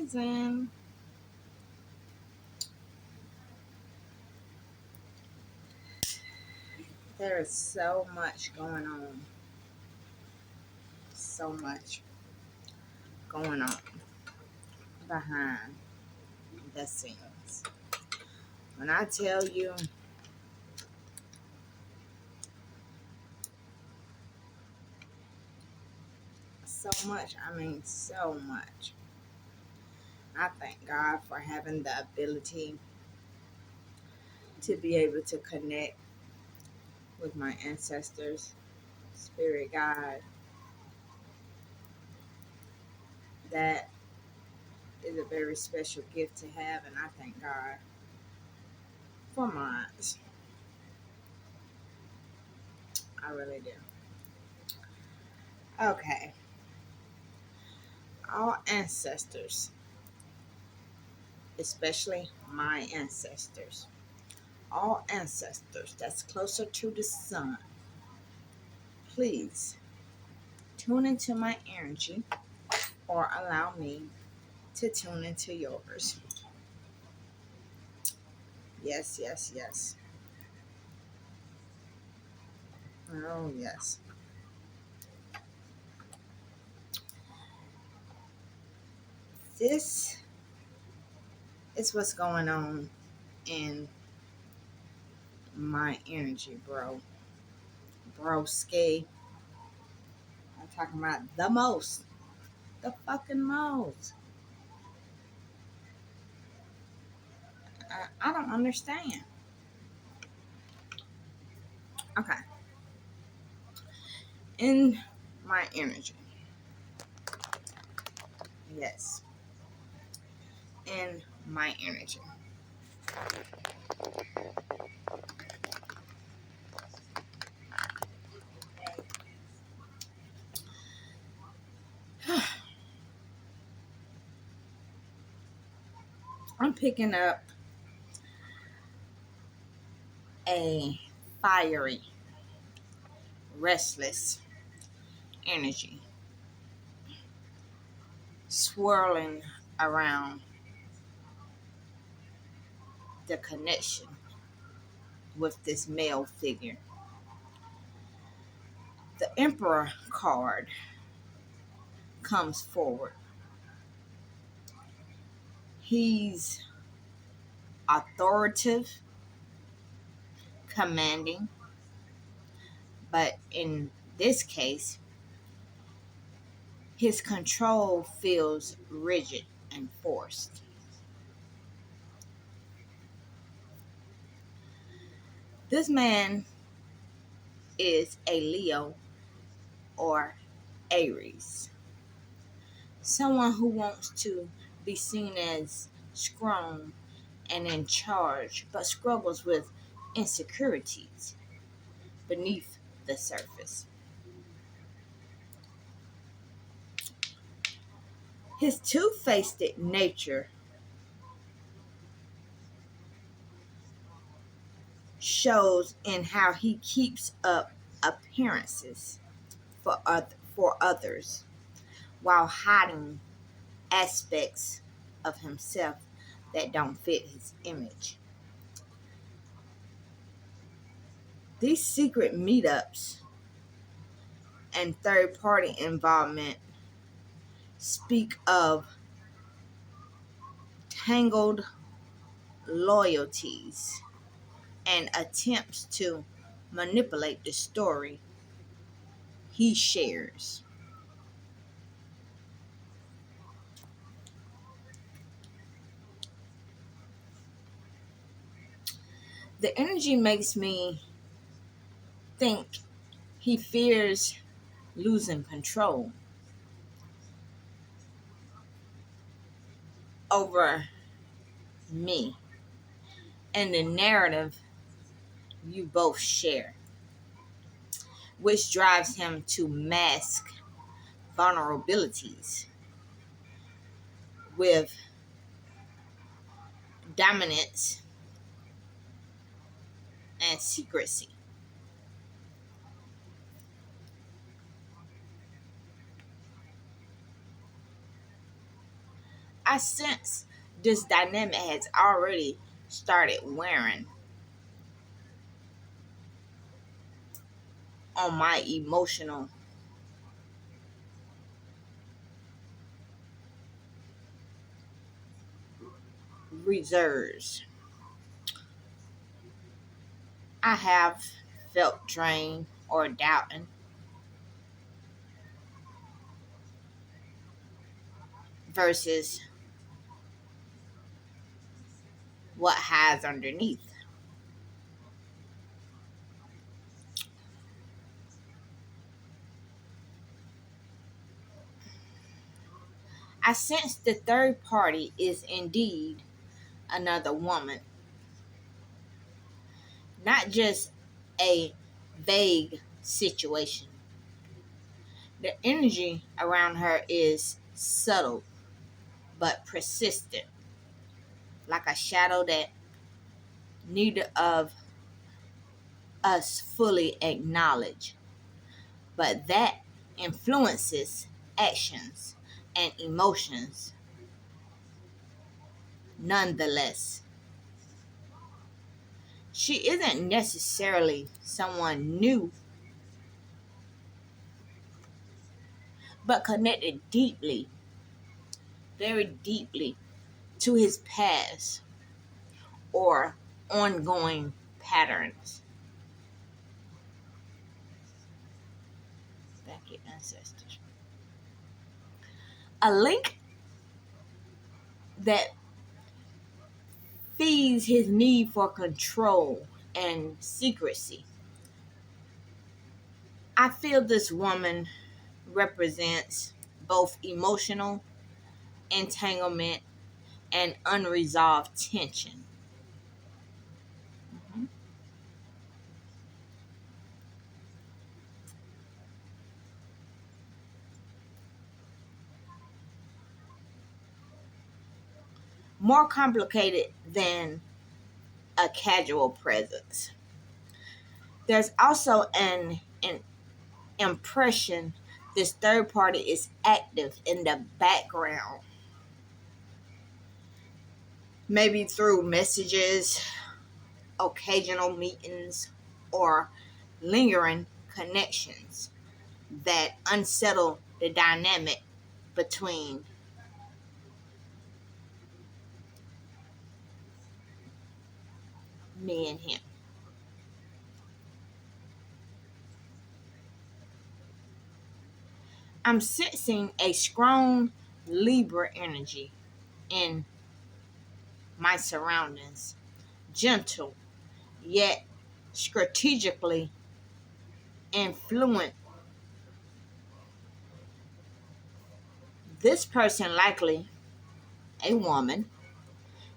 rising. There is so much going on. So much going on behind the scenes. When I tell you so much, I mean so much. I thank God for having the ability to be able to connect with my ancestors, spirit guide. That is a very special gift to have, and I thank God for mine. I really do. Okay. All ancestors, especially my ancestors, all ancestors that's closer to the sun, please tune into my energy or allow me to tune into yours. Yes, yes, yes. Oh, yes. This is what's going on in my energy, bro. Broski. I'm talking about the most. The fucking most. I don't understand. Okay. In my energy. Yes. In my energy. I'm picking up a fiery, restless energy swirling around the connection with this male figure. The Emperor card comes forward. He's authoritative, commanding, but in this case, his control feels rigid and forced. This man is a Leo or Aries, someone who wants to be seen as strong and in charge, but struggles with insecurities beneath the surface. His two-faced nature shows in how he keeps up appearances for others while hiding aspects of himself that don't fit his image. These secret meetups and third party involvement speak of tangled loyalties and attempts to manipulate the story he shares. The energy makes me think he fears losing control over me and the narrative you both share, which drives him to mask vulnerabilities with dominance and secrecy. I sense this dynamic has already started wearing on my emotional reserves. I have felt drained or doubting versus what hides underneath. I sense the third party is indeed another woman, not just a vague situation. The energy around her is subtle but persistent, like a shadow that neither of us fully acknowledge, but that influences actions and emotions nonetheless. She isn't necessarily someone new, but connected deeply, very deeply to his past or ongoing patterns. Back at ancestors. A link that feeds his need for control and secrecy. I feel this woman represents both emotional entanglement and unresolved tension. Mhm. More complicated than a casual presence. There's also an impression this third party is active in the background, maybe through messages, occasional meetings, or lingering connections that unsettle the dynamic between me and him. I'm sensing a strong Libra energy in my surroundings, gentle yet strategically influent. This person, likely a woman,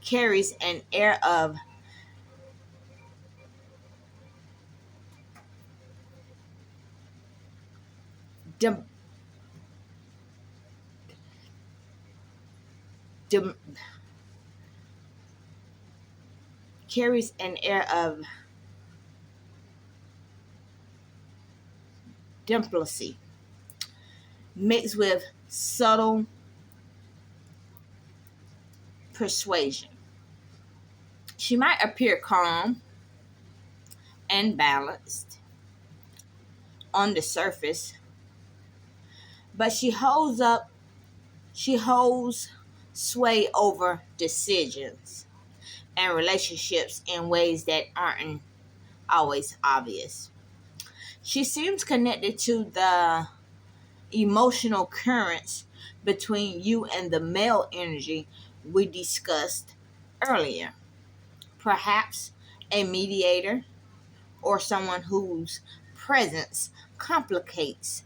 carries an air of dim, dim, carries an air of diplomacy mixed with subtle persuasion. She might appear calm and balanced on the surface, but she holds sway over decisions and relationships in ways that aren't always obvious. She seems connected to the emotional currents between you and the male energy we discussed earlier. Perhaps a mediator or someone whose presence complicates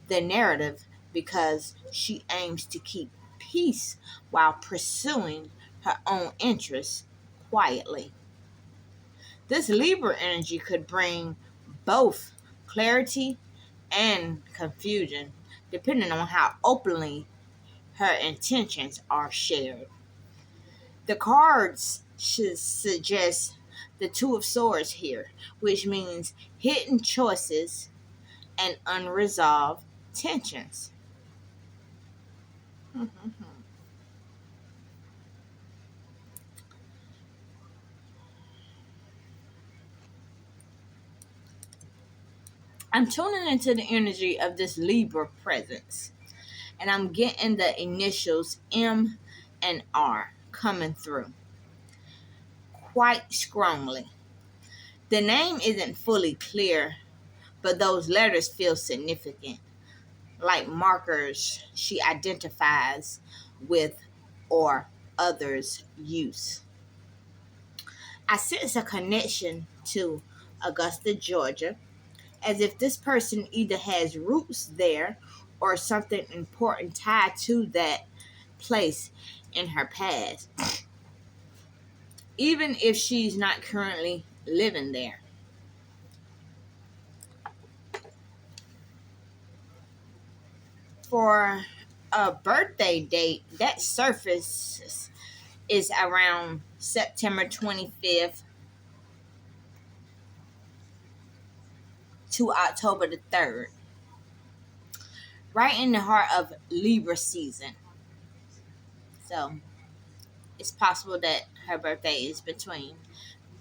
the narrative because she aims to keep peace while pursuing her own interests quietly. This Libra energy could bring both clarity and confusion, depending on how openly her intentions are shared. The cards should suggest the Two of Swords here, which means hidden choices and unresolved tensions. I'm tuning into the energy of this Libra presence, and I'm getting the initials M and R coming through quite strongly. The name isn't fully clear, but those letters feel significant, like markers she identifies with or others use. I sense a connection to Augusta, Georgia, as if this person either has roots there or something important tied to that place in her past, even if she's not currently living there. For a birthday date, that surface is around September 25th to October the 3rd, right in the heart of Libra season. So it's possible that her birthday is between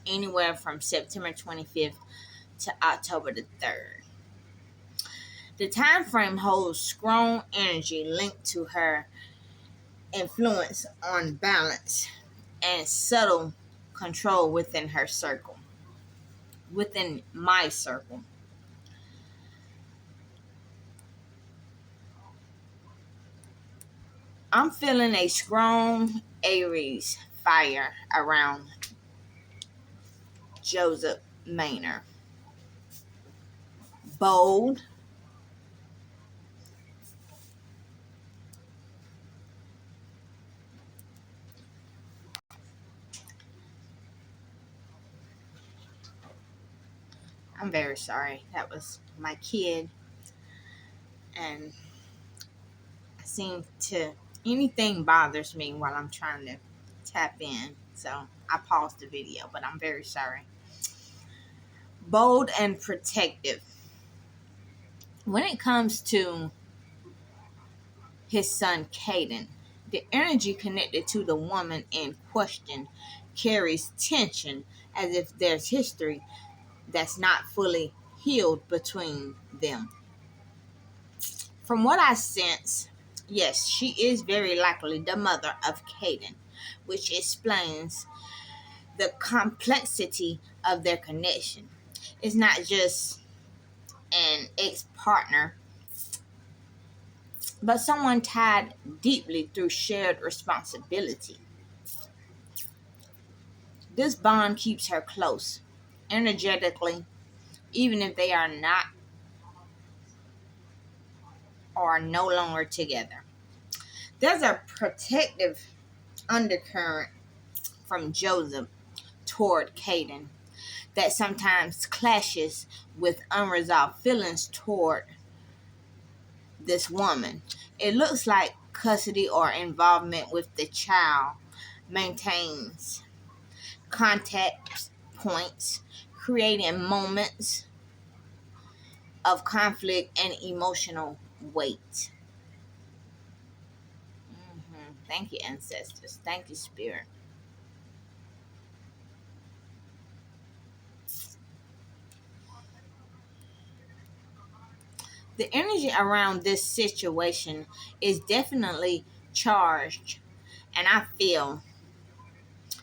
anywhere from September 25th to October the 3rd. The time frame holds strong energy linked to her influence on balance and subtle control within her circle, within my circle. I'm feeling a strong Aries fire around Joseph Maynard. Bold, I'm very sorry. That was my kid, and I seem to anything bothers me while I'm trying to tap in. So I paused the video, but I'm very sorry. Bold and protective. When it comes to his son Caden, the energy connected to the woman in question carries tension as if there's history that's not fully healed between them. From what I sense, yes, she is very likely the mother of Caden, which explains the complexity of their connection. It's not just an ex partner, but someone tied deeply through shared responsibility. This bond keeps her close, energetically, even if they are not or are no longer together. There's a protective undercurrent from Joseph toward Caden that sometimes clashes with unresolved feelings toward this woman. It looks like custody or involvement with the child maintains contact points, creating moments of conflict and emotional weight. Thank you, ancestors. Thank you, spirit. The energy around this situation is definitely charged, and I feel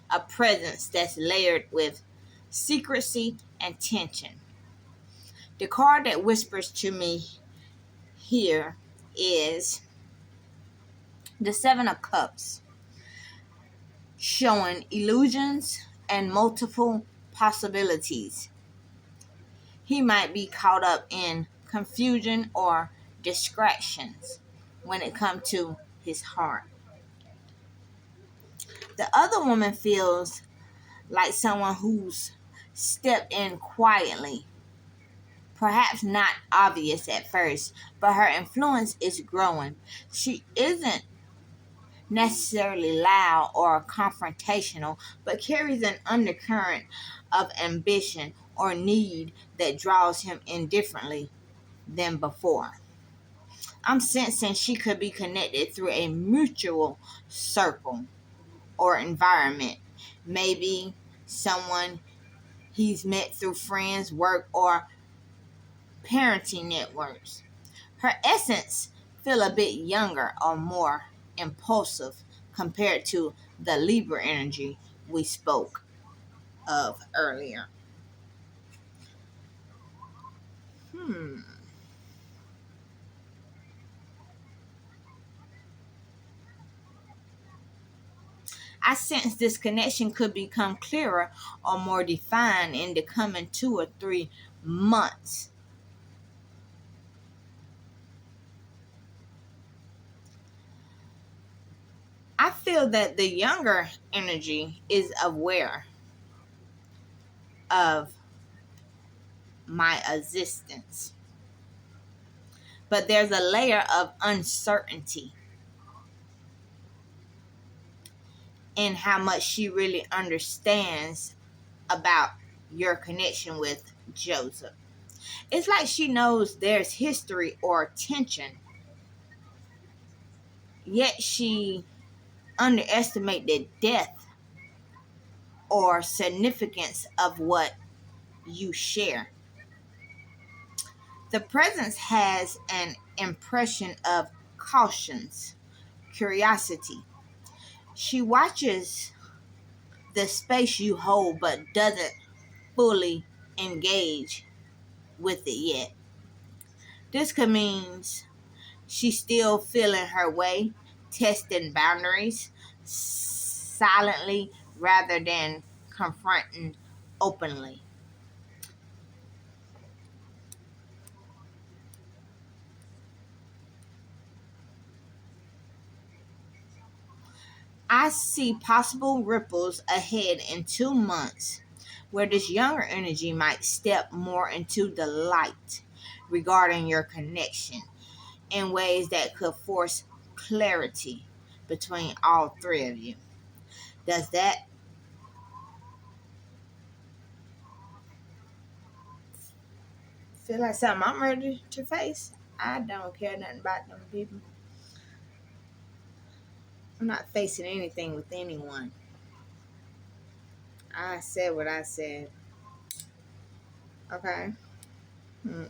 a presence that's layered with secrecy and tension. The card that whispers to me here is the Seven of Cups, showing illusions and multiple possibilities. He might be caught up in confusion or distractions when it comes to his heart. The other woman feels like someone who's stepped in quietly, perhaps not obvious at first, but her influence is growing. She isn't necessarily loud or confrontational, but carries an undercurrent of ambition or need that draws him in differently than before. I'm sensing she could be connected through a mutual circle or environment. Maybe someone he's met through friends, work, or parenting networks. Her essence feel a bit younger or more impulsive compared to the Libra energy we spoke of earlier. Hmm. I sense this connection could become clearer or more defined in the coming 2 or 3 months. I feel that the younger energy is aware of my existence, but there's a layer of uncertainty in how much she really understands about your connection with Joseph. It's like she knows there's history or tension, yet she underestimates the depth or significance of what you share. The presence has an impression of cautions, curiosity. She watches the space you hold but doesn't fully engage with it yet. This could mean she's still feeling her way, testing boundaries silently rather than confronting openly. I see possible ripples ahead in 2 months where this younger energy might step more into the light regarding your connection in ways that could force clarity between all three of you. Does that feel like something I'm ready to face? I don't care nothing about them people. I'm not facing anything with anyone. I said what I said. Okay? Hmm.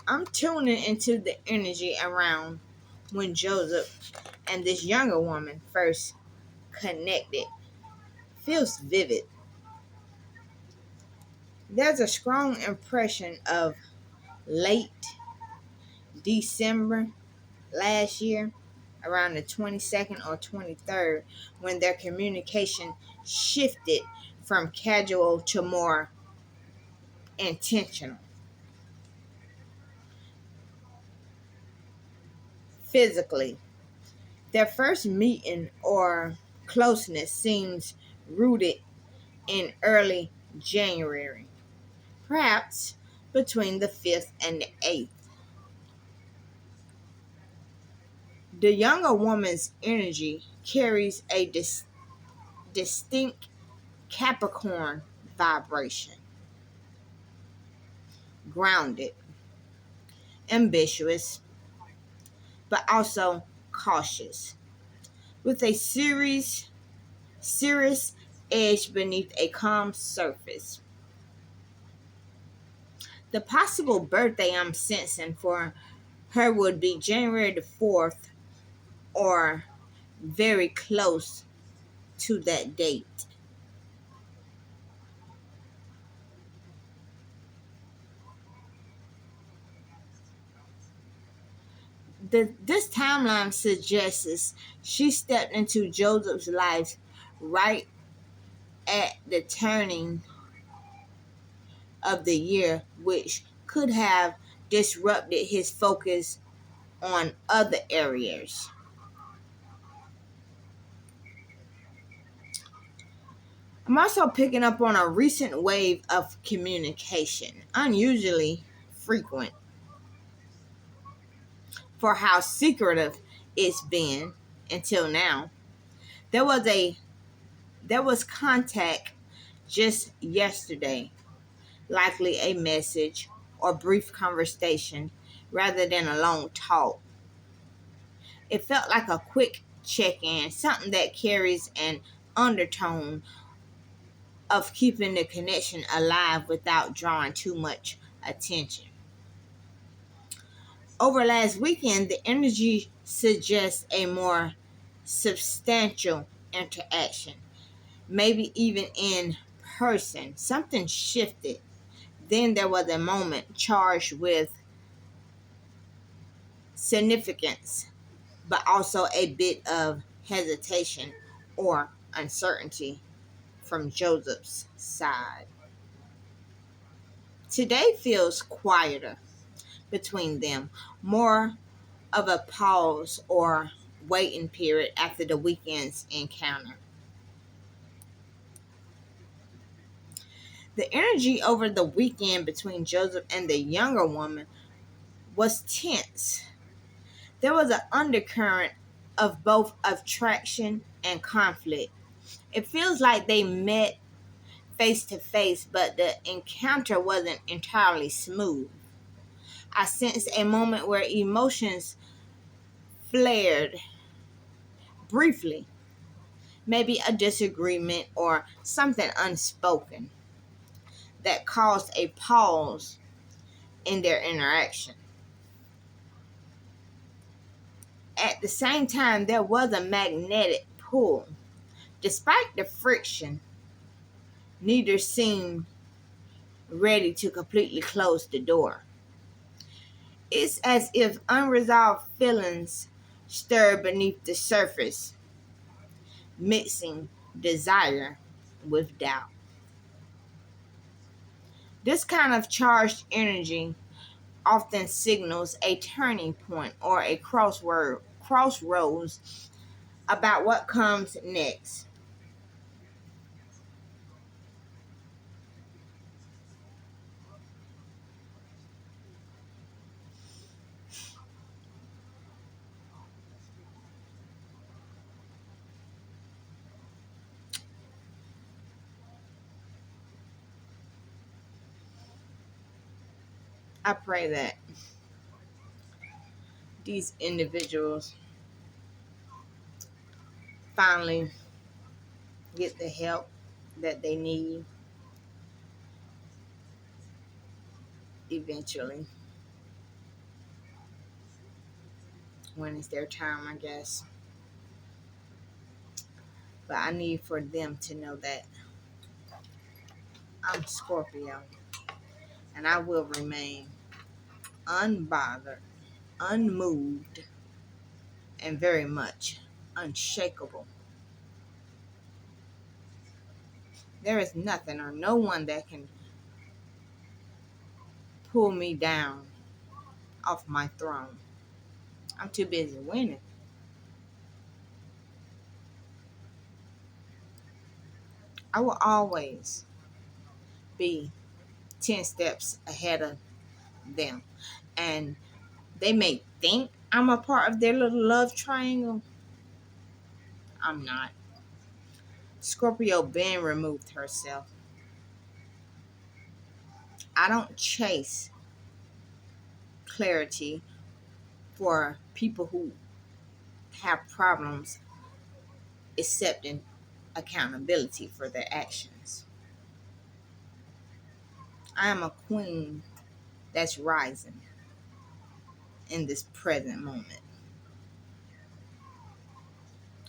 I'm tuning into the energy around when Joseph and this younger woman first connected. Feels vivid. There's a strong impression of late December last year, around the 22nd or 23rd, when their communication shifted from casual to more intentional. Physically, their first meeting or closeness seems rooted in early January, perhaps between the 5th and the 8th. The younger woman's energy carries a distinct Capricorn vibration, grounded, ambitious, but also cautious, with a serious edge beneath a calm surface. The possible birthday I'm sensing for her would be January the 4th or very close to that date. This timeline suggests she stepped into Joseph's life right at the turning of the year, which could have disrupted his focus on other areas. I'm also picking up on a recent wave of communication, unusually frequent for how secretive it's been until now. There was a there was contact just yesterday, likely a message or brief conversation rather than a long talk. It felt like a quick check-in, something that carries an undertone of keeping the connection alive without drawing too much attention. Over last weekend, the energy suggests a more substantial interaction, maybe even in person. Something shifted. Then there was a moment charged with significance, but also a bit of hesitation or uncertainty from Joseph's side. Today feels quieter between them, more of a pause or waiting period after the weekend's encounter. The energy over the weekend between Joseph and the younger woman was tense. There was an undercurrent of both attraction and conflict. It feels like they met face to face, but the encounter wasn't entirely smooth. I sensed a moment where emotions flared briefly, maybe a disagreement or something unspoken that caused a pause in their interaction. At the same time, there was a magnetic pull. Despite the friction, neither seemed ready to completely close the door. It's as if unresolved feelings stir beneath the surface, mixing desire with doubt. This kind of charged energy often signals a turning point or a crossroads about what comes next. I pray that these individuals finally get the help that they need eventually, when it's their time, I guess. But I need for them to know that I'm Scorpio and I will remain unbothered, unmoved, and very much unshakable. There is nothing or no one that can pull me down off my throne. I'm too busy winning. I will always be 10 steps ahead of them. And they may think I'm a part of their little love triangle. I'm not. Scorpio Ben removed herself. I don't chase clarity for people who have problems accepting accountability for their actions. I am a queen that's rising in this present moment.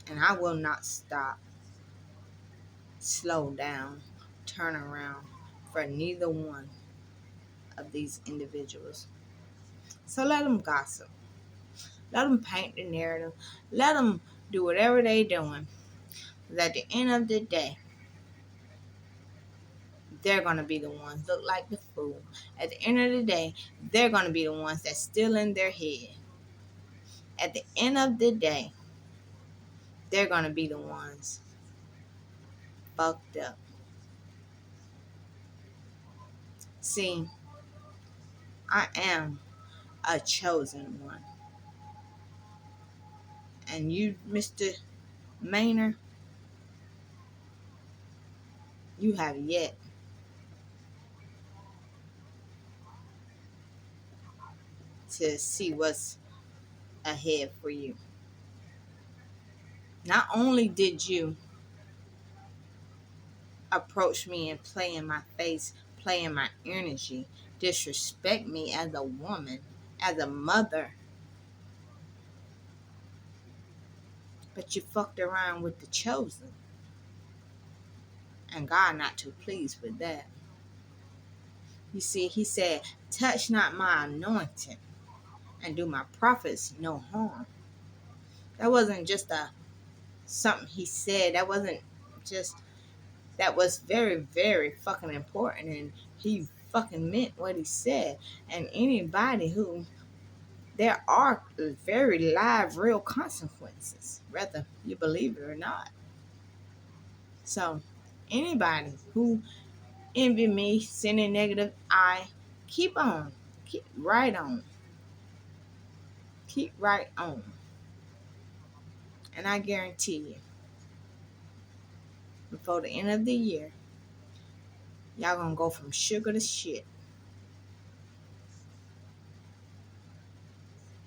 And I will not stop, slow down, turn around for neither one of these individuals. So let them gossip. Let them paint the narrative. Let them do whatever they're doing. Because at the end of the day, they're going to be the ones look like the fool. At the end of the day, they're going to be the ones that's still in their head. At the end of the day, they're going to be the ones fucked up. See, I am a chosen one. And you, Mr. Maynard, you have yet to see what's ahead for you. Not only did you approach me and play in my face, play in my energy, disrespect me as a woman, as a mother. But you fucked around with the chosen. And God not too pleased with that. You see, he said, touch not my anointing and do my prophets no harm. That wasn't just something he said. That wasn't just, that was very, very fucking important. And he fucking meant what he said. And anybody who, there are very live, real consequences, whether you believe it or not. So, anybody who envy me, sending negative eye, keep on. Keep right on. Keep right on. And I guarantee you, before the end of the year, y'all gonna go from sugar to shit.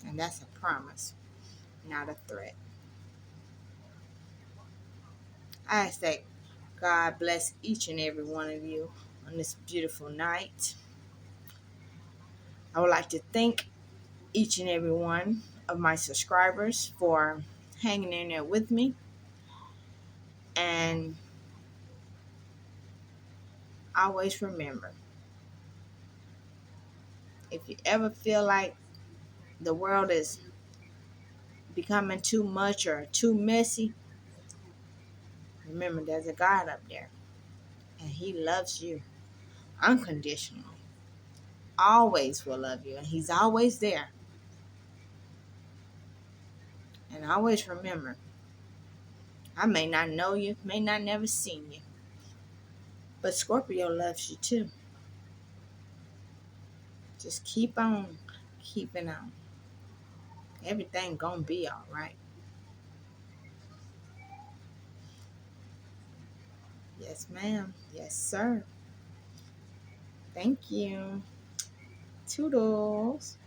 And that's a promise, not a threat. I ask that God bless each and every one of you on this beautiful night. I would like to thank each and every one of my subscribers for hanging in there with me. And always remember, if you ever feel like the world is becoming too much or too messy, remember there's a God up there and he loves you unconditionally. Always will love you, and he's always there. And always remember, I may not know you, may not never seen you, but Scorpio loves you too. Just keep on keeping on. Everything gonna be all right. Yes, ma'am. Yes, sir. Thank you. Toodles.